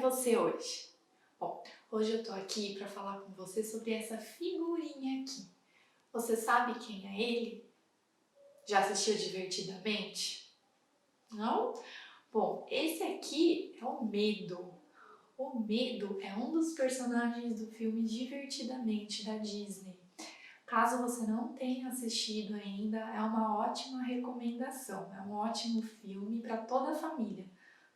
você hoje? Bom, hoje eu tô aqui para falar com você sobre essa figurinha aqui. Você sabe quem é ele? Já assistiu Divertidamente? Não? Bom, esse aqui é o Medo. O Medo é um dos personagens do filme Divertidamente da Disney. Caso você não tenha assistido ainda, é uma ótima recomendação. É um ótimo filme para toda a família.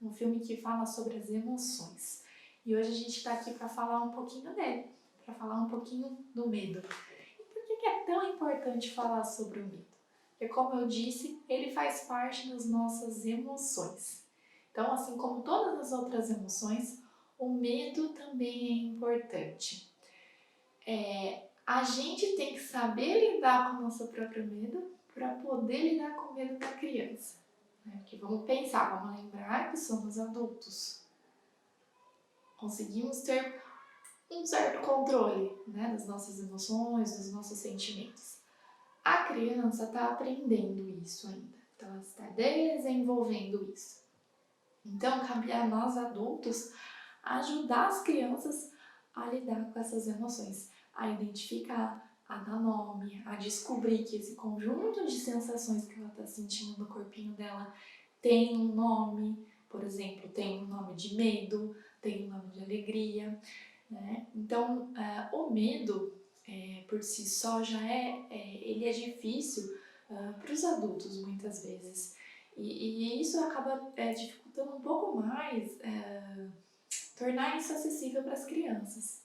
Um filme que fala sobre as emoções. E hoje a gente está aqui para falar um pouquinho dele, para falar um pouquinho do medo. E por que é tão importante falar sobre o medo? Porque, como eu disse, ele faz parte das nossas emoções. Então, assim como todas as outras emoções, o medo também é importante. A gente tem que saber lidar com o nosso próprio medo para poder lidar com o medo da criança. Porque vamos pensar, vamos lembrar que somos adultos. Conseguimos ter um certo controle, das nossas emoções, dos nossos sentimentos. A criança está aprendendo isso ainda, então ela está desenvolvendo isso. Então, cabe a nós adultos ajudar as crianças a lidar com essas emoções, a identificar, a dar nome, a descobrir que esse conjunto de sensações que ela está sentindo no corpinho dela tem um nome. Por exemplo, tem um nome de medo, tem um nome de alegria, né? Então, o medo por si só já ele é difícil para os adultos muitas vezes. E isso acaba dificultando um pouco mais tornar isso acessível para as crianças.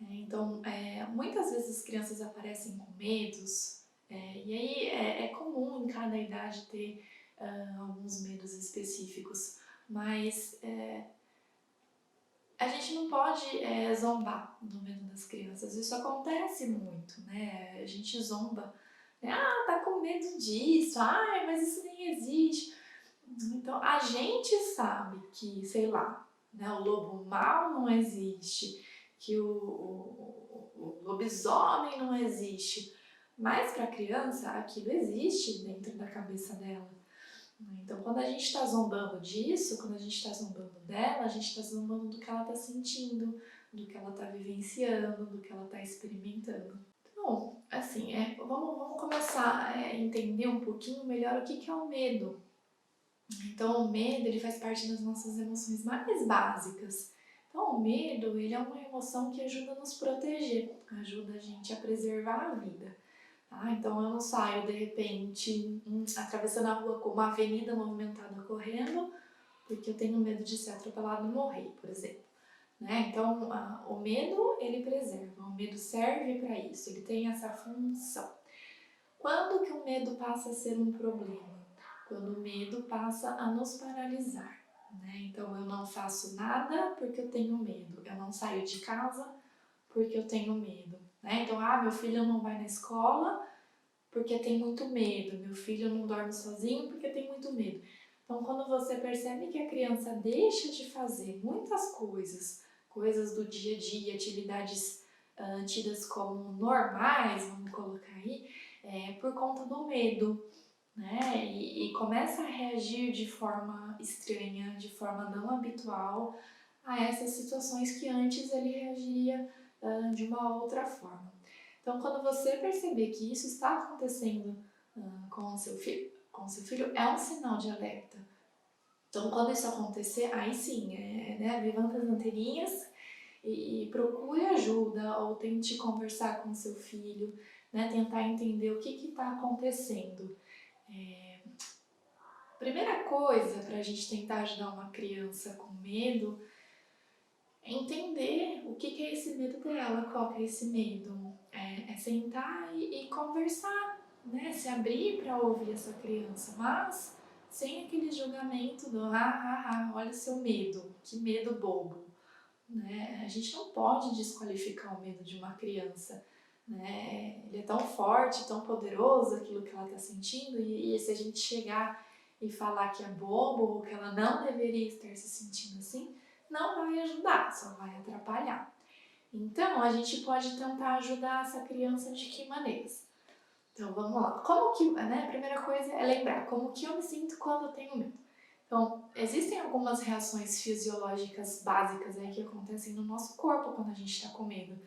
Então, muitas vezes as crianças aparecem com medos, e aí é comum em cada idade ter alguns medos específicos, mas a gente não pode zombar do medo das crianças. Isso acontece muito, né? A gente zomba, né? Ah, tá com medo disso, ai, mas isso nem existe. Então, a gente sabe que, sei lá, né, o lobo mau não existe, que o lobisomem não existe, mas para a criança aquilo existe dentro da cabeça dela. Então, quando a gente está zombando disso, quando a gente está zombando dela, a gente está zombando do que ela está sentindo, do que ela está vivenciando, do que ela está experimentando. Então, assim, vamos começar a entender um pouquinho melhor o que é o medo. Então, o medo ele faz parte das nossas emoções mais básicas. Então, o medo ele é uma emoção que ajuda a nos proteger, ajuda a gente a preservar a vida. Então eu não saio de repente atravessando a rua com uma avenida movimentada correndo porque eu tenho medo de ser atropelado e morrer, por exemplo. Então o medo ele preserva, o medo serve para isso, ele tem essa função. Quando que o medo passa a ser um problema? Quando o medo passa a nos paralisar. Então eu não faço nada porque eu tenho medo, eu não saio de casa porque eu tenho medo. Então, meu filho não vai na escola porque tem muito medo, meu filho não dorme sozinho porque tem muito medo. Então, quando você percebe que a criança deixa de fazer muitas coisas do dia a dia, atividades tidas como normais, vamos colocar aí, por conta do medo, e começa a reagir de forma estranha, de forma não habitual a essas situações que antes ele reagiria de uma outra forma. Então, quando você perceber que isso está acontecendo com o seu filho, é um sinal de alerta. Então, quando isso acontecer, aí sim, levanta as anteninhas e procure ajuda ou tente conversar com o seu filho, tentar entender o que está acontecendo. Primeira coisa para a gente tentar ajudar uma criança com medo é entender o que é esse medo dela, qual que é esse medo. É sentar e conversar, se abrir para ouvir essa criança, mas sem aquele julgamento do olha o seu medo, que medo bobo. A gente não pode desqualificar o medo de uma criança. Ele é tão forte, tão poderoso aquilo que ela está sentindo, e se a gente chegar e falar que é bobo ou que ela não deveria estar se sentindo assim, não vai ajudar, só vai atrapalhar. Então, a gente pode tentar ajudar essa criança de que maneiras? Então, vamos lá. A primeira coisa é lembrar como que eu me sinto quando eu tenho medo. Então, existem algumas reações fisiológicas básicas aí que acontecem no nosso corpo quando a gente está com medo.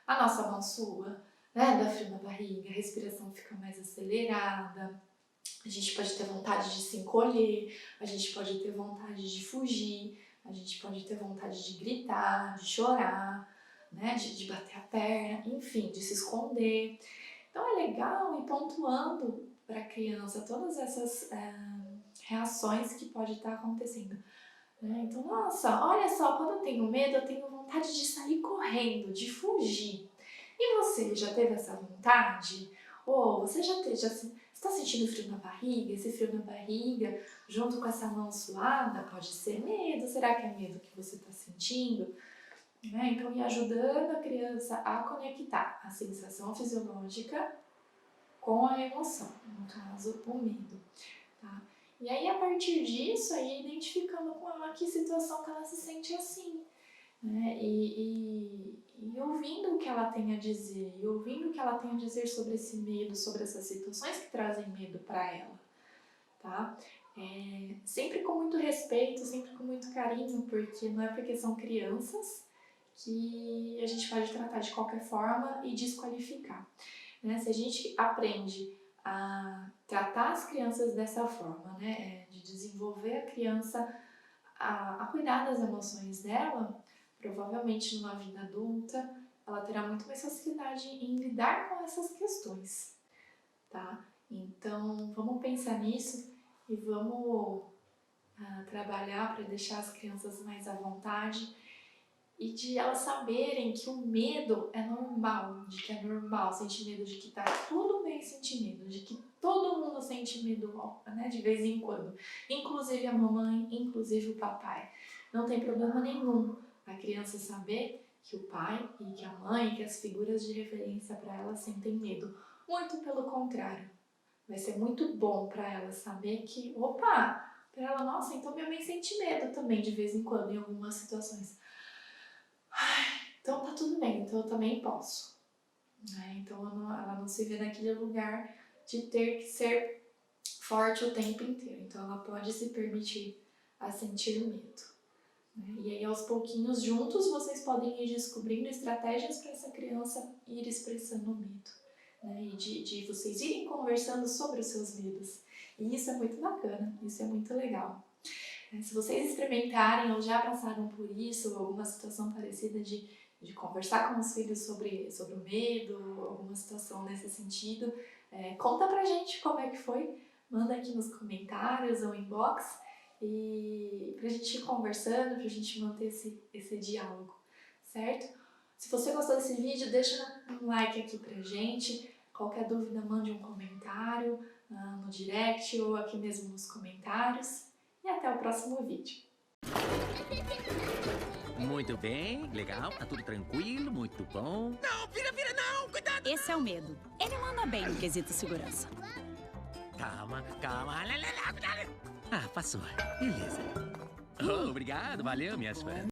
A nossa mão sua, né, dá frio na barriga, a respiração fica mais acelerada, a gente pode ter vontade de se encolher, a gente pode ter vontade de fugir, a gente pode ter vontade de gritar, de chorar, né, de bater a perna, enfim, de se esconder. Então é legal ir pontuando para a criança todas essas reações que pode estar acontecendo. Né? Então, nossa, olha só, quando eu tenho medo, eu tenho vontade de sair correndo, de fugir. E você já teve essa vontade? Ou você já está sentindo frio na barriga? Esse frio na barriga, junto com essa mão suada, pode ser medo. Será que é medo que você está sentindo? Né? Então, ir ajudando a criança a conectar a sensação fisiológica com a emoção, no caso, o medo. Tá? E aí, a partir disso, aí identificando com ela que situação que ela se sente assim, né? E ouvindo o que ela tem a dizer, e ouvindo o que ela tem a dizer sobre esse medo, sobre essas situações que trazem medo para ela, tá? Sempre com muito respeito, sempre com muito carinho, porque não é porque são crianças que a gente pode tratar de qualquer forma e desqualificar. Né? Se a gente aprende a tratar as crianças dessa forma, né? De desenvolver a criança a cuidar das emoções dela, provavelmente numa vida adulta ela terá muito mais facilidade em lidar com essas questões, tá? Então vamos pensar nisso e vamos trabalhar para deixar as crianças mais à vontade e de elas saberem que o medo é normal, de que é normal sentir medo, de que tá tudo bem sentir medo, de que todo mundo sente medo, né, de vez em quando, inclusive a mamãe, inclusive o papai. Não tem problema nenhum a criança saber que o pai e que a mãe, que as figuras de referência para ela sentem medo. Muito pelo contrário, vai ser muito bom para ela saber que, opa, para ela, nossa, então minha mãe sente medo também de vez em quando em algumas situações. Então tá tudo bem, então eu também posso. Né? Então ela não se vê naquele lugar de ter que ser forte o tempo inteiro. Então ela pode se permitir a sentir medo. Né? E aí aos pouquinhos juntos vocês podem ir descobrindo estratégias para essa criança ir expressando o medo. Né? E de vocês irem conversando sobre os seus medos. E isso é muito bacana, isso é muito legal. Se vocês experimentarem ou já passaram por isso, ou alguma situação parecida de conversar com os filhos sobre o medo, alguma situação nesse sentido, conta pra gente como é que foi, manda aqui nos comentários ou inbox e pra gente ir conversando, pra gente manter esse diálogo, certo? Se você gostou desse vídeo, deixa um like aqui pra gente, qualquer dúvida mande um comentário no direct ou aqui mesmo nos comentários. E até o próximo vídeo. Muito bem, legal, tá tudo tranquilo, muito bom. Não, vira, não, cuidado! Esse é o medo. Ele manda bem no quesito segurança. Calma, cuidado. Ah, passou, beleza. Oh, obrigado, valeu, minhas fãs.